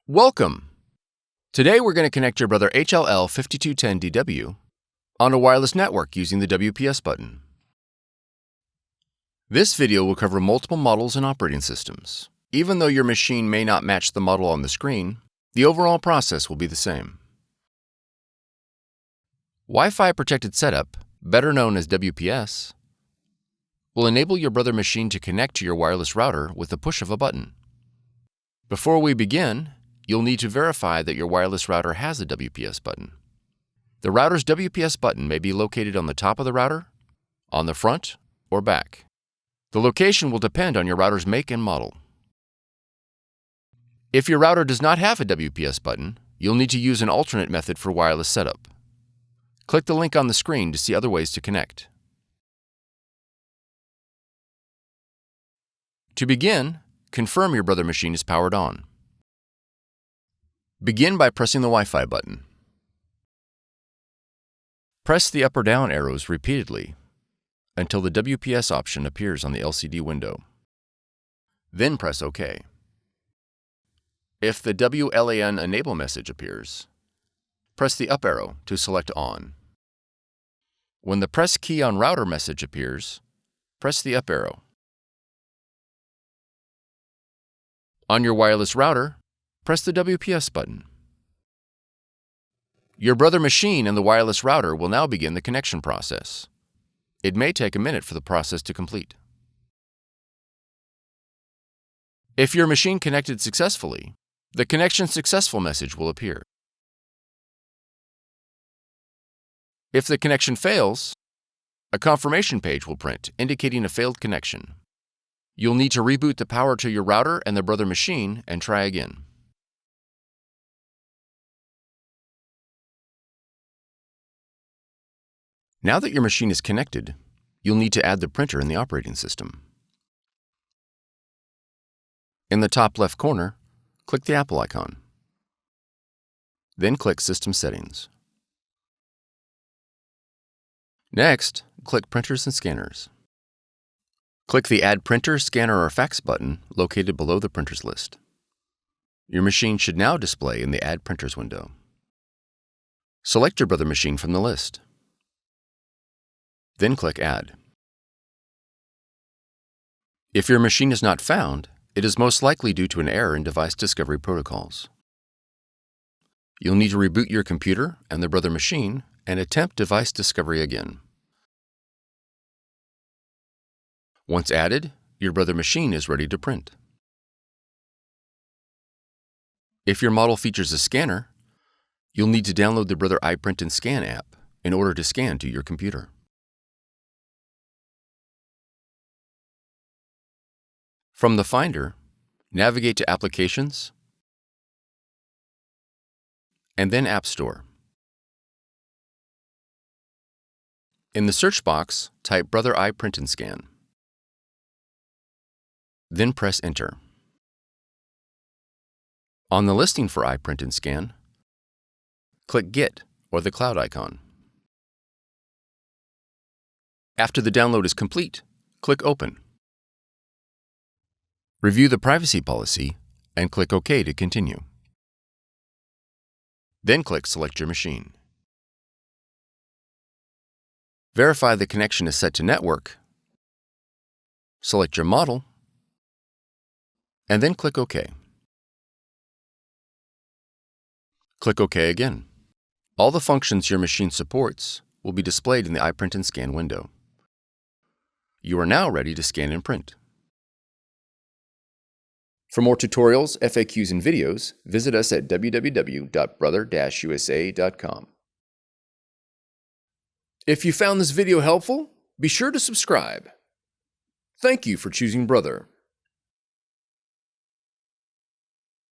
Welcome! Today we're going to connect your Brother HL-L5210DW on a wireless network using the WPS button. This video will cover multiple models and operating systems. Even though your machine may not match the model on the screen, the overall process will be the same. Wi-Fi protected setup, better known as WPS, will enable your Brother machine to connect to your wireless router with the push of a button. Before we begin, you'll need to verify that your wireless router has a WPS button. The router's WPS button may be located on the top of the router, on the front, or back. The location will depend on your router's make and model. If your router does not have a WPS button, you'll need to use an alternate method for wireless setup. Click the link on the screen to see other ways to connect. To begin, confirm your Brother machine is powered on. Begin by pressing the Wi-Fi button. Press the up or down arrows repeatedly until the WPS option appears on the LCD window. Then press OK. If the WLAN enable message appears, press the up arrow to select on. When the press key on router message appears, press the up arrow. On your wireless router, press the WPS button. Your Brother machine and the wireless router will now begin the connection process. It may take a minute for the process to complete. If your machine connected successfully, the Connection Successful message will appear. If the connection fails, a confirmation page will print indicating a failed connection. You'll need to reboot the power to your router and the Brother machine and try again. Now that your machine is connected, you'll need to add the printer in the operating system. In the top left corner, click the Apple icon. Then click System Settings. Next, click Printers and Scanners. Click the Add Printer, Scanner, or Fax button located below the printers list. Your machine should now display in the Add Printers window. Select your Brother machine from the list. Then click Add. If your machine is not found, it is most likely due to an error in device discovery protocols. You'll need to reboot your computer and the Brother machine and attempt device discovery again. Once added, your Brother machine is ready to print. If your model features a scanner, you'll need to download the Brother iPrint&Scan app in order to scan to your computer. From the Finder, navigate to Applications, and then App Store. In the search box, type Brother iPrint&Scan. Then press Enter. On the listing for iPrint&Scan, click Get or the cloud icon. After the download is complete, click Open. Review the privacy policy and click OK to continue. Then click Select your machine. Verify the connection is set to network. Select your model, and then click OK. Click OK again. All the functions your machine supports will be displayed in the iPrint&Scan window. You are now ready to scan and print. For more tutorials, FAQs, and videos, visit us at www.brother-usa.com. If you found this video helpful, be sure to subscribe. Thank you for choosing Brother.